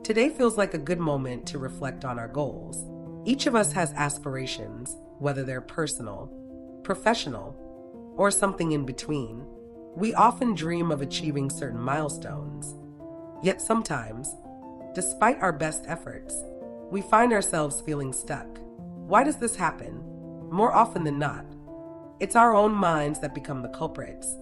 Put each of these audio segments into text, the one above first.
Today feels like a good moment to reflect on our goals. Each of us has aspirations, whether they're personal, professional, or something in between. We often dream of achieving certain milestones. Yet sometimes, despite our best efforts, we find ourselves feeling stuck. Why does this happen? More often than not, it's our own minds that become the culprits,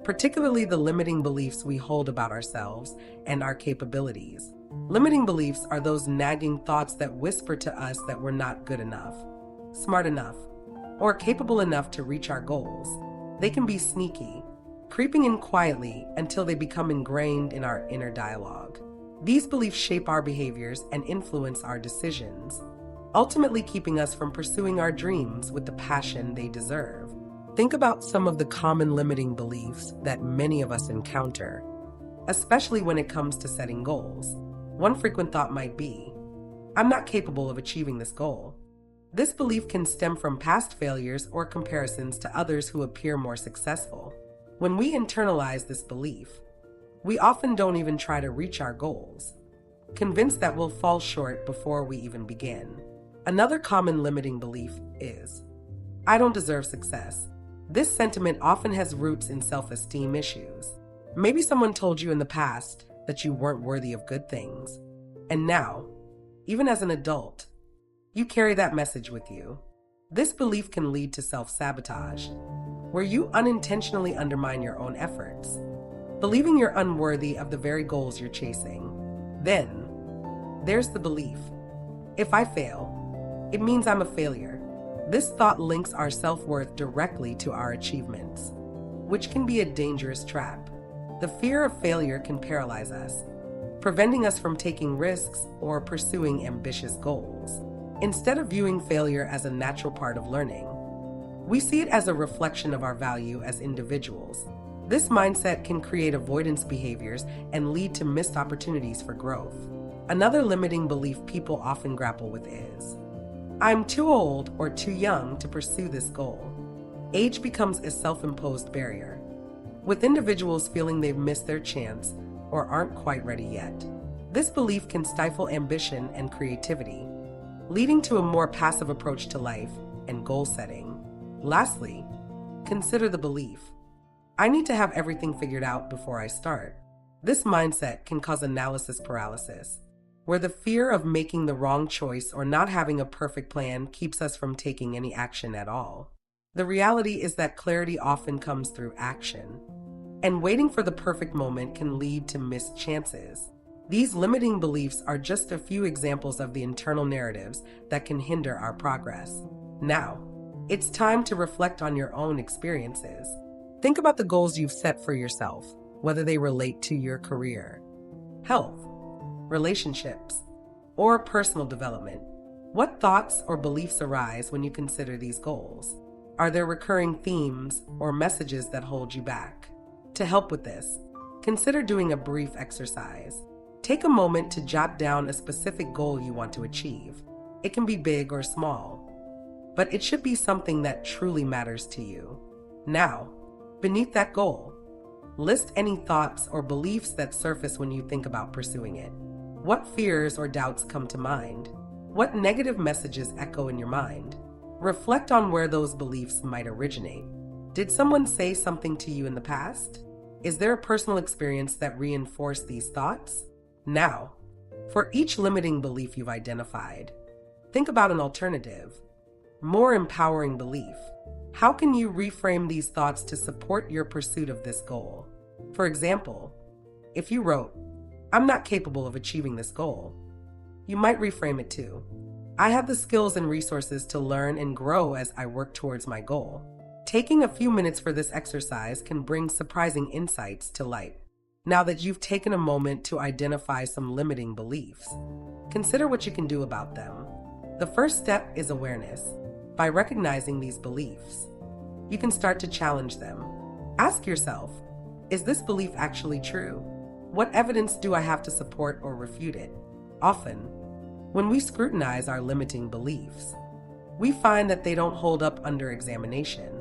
particularly the limiting beliefs we hold about ourselves and our capabilities. Limiting beliefs are those nagging thoughts that whisper to us that we're not good enough, smart enough, or capable enough to reach our goals. They can be sneaky, creeping in quietly until they become ingrained in our inner dialogue. These beliefs shape our behaviors and influence our decisions, ultimately keeping us from pursuing our dreams with the passion they deserve. Think about some of the common limiting beliefs that many of us encounter, especially when it comes to setting goals. One frequent thought might be, "I'm not capable of achieving this goal." This belief can stem from past failures or comparisons to others who appear more successful. When we internalize this belief, we often don't even try to reach our goals, convinced that we'll fall short before we even begin. Another common limiting belief is, "I don't deserve success." This sentiment often has roots in self-esteem issues. Maybe someone told you in the past that you weren't worthy of good things. And now, even as an adult, you carry that message with you. This belief can lead to self-sabotage, where you unintentionally undermine your own efforts, believing you're unworthy of the very goals you're chasing. Then, there's the belief, "If I fail, it means I'm a failure." This thought links our self-worth directly to our achievements, which can be a dangerous trap. The fear of failure can paralyze us, preventing us from taking risks or pursuing ambitious goals. Instead of viewing failure as a natural part of learning, we see it as a reflection of our value as individuals. This mindset can create avoidance behaviors and lead to missed opportunities for growth. Another limiting belief people often grapple with is, "I'm too old or too young to pursue this goal." Age becomes a self-imposed barrier, with individuals feeling they've missed their chance or aren't quite ready yet. This belief can stifle ambition and creativity, leading to a more passive approach to life and goal setting. Lastly, consider the belief, "I need to have everything figured out before I start." This mindset can cause analysis paralysis, where the fear of making the wrong choice or not having a perfect plan keeps us from taking any action at all. The reality is that clarity often comes through action, and waiting for the perfect moment can lead to missed chances. These limiting beliefs are just a few examples of the internal narratives that can hinder our progress. Now, it's time to reflect on your own experiences. Think about the goals you've set for yourself, whether they relate to your career, health, relationships, or personal development. What thoughts or beliefs arise when you consider these goals? Are there recurring themes or messages that hold you back? To help with this, consider doing a brief exercise. Take a moment to jot down a specific goal you want to achieve. It can be big or small, but it should be something that truly matters to you. Now, beneath that goal, list any thoughts or beliefs that surface when you think about pursuing it. What fears or doubts come to mind? What negative messages echo in your mind? Reflect on where those beliefs might originate. Did someone say something to you in the past? Is there a personal experience that reinforced these thoughts? Now, for each limiting belief you've identified, think about an alternative, more empowering belief. How can you reframe these thoughts to support your pursuit of this goal? For example, if you wrote, "I'm not capable of achieving this goal," you might reframe it to, "I have the skills and resources to learn and grow as I work towards my goal." Taking a few minutes for this exercise can bring surprising insights to light. Now that you've taken a moment to identify some limiting beliefs, consider what you can do about them. The first step is awareness. By recognizing these beliefs, you can start to challenge them. Ask yourself, is this belief actually true? What evidence do I have to support or refute it? Often, when we scrutinize our limiting beliefs, we find that they don't hold up under examination.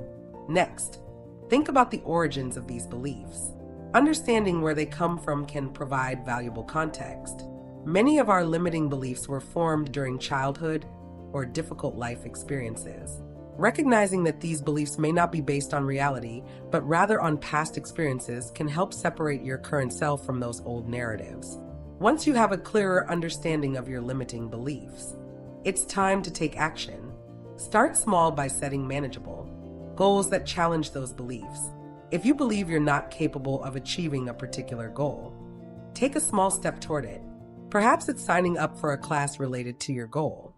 Next, think about the origins of these beliefs. Understanding where they come from can provide valuable context. Many of our limiting beliefs were formed during childhood or difficult life experiences. Recognizing that these beliefs may not be based on reality, but rather on past experiences, can help separate your current self from those old narratives. Once you have a clearer understanding of your limiting beliefs, it's time to take action. Start small by setting manageable goals that challenge those beliefs. If you believe you're not capable of achieving a particular goal, take a small step toward it. Perhaps it's signing up for a class related to your goal,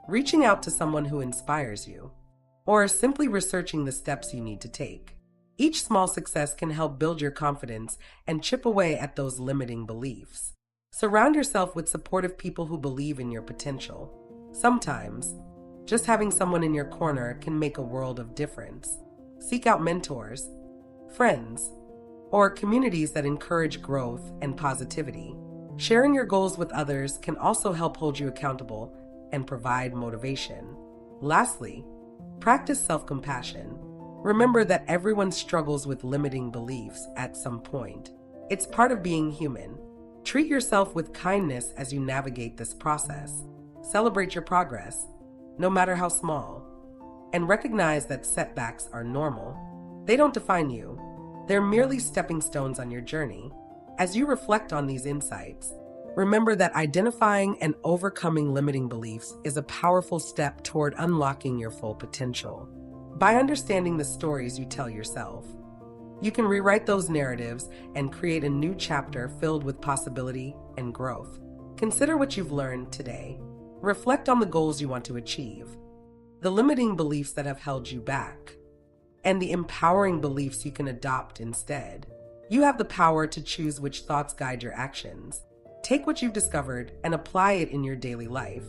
reaching out to someone who inspires you, or simply researching the steps you need to take. Each small success can help build your confidence and chip away at those limiting beliefs. Surround yourself with supportive people who believe in your potential. Sometimes, just having someone in your corner can make a world of difference. Seek out mentors, friends, or communities that encourage growth and positivity. Sharing your goals with others can also help hold you accountable and provide motivation. Lastly, practice self-compassion. Remember that everyone struggles with limiting beliefs at some point. It's part of being human. Treat yourself with kindness as you navigate this process. Celebrate your progress, no matter how small, and recognize that setbacks are normal. They don't define you. They're merely stepping stones on your journey. As you reflect on these insights, remember that identifying and overcoming limiting beliefs is a powerful step toward unlocking your full potential. By understanding the stories you tell yourself, you can rewrite those narratives and create a new chapter filled with possibility and growth. Consider what you've learned today. Reflect on the goals you want to achieve, the limiting beliefs that have held you back, and the empowering beliefs you can adopt instead. You have the power to choose which thoughts guide your actions. Take what you've discovered and apply it in your daily life.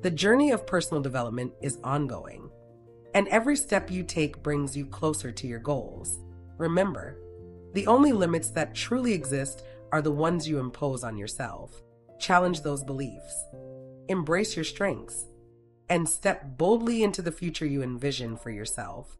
The journey of personal development is ongoing, and every step you take brings you closer to your goals. Remember, the only limits that truly exist are the ones you impose on yourself. Challenge those beliefs, embrace your strengths, and step boldly into the future you envision for yourself.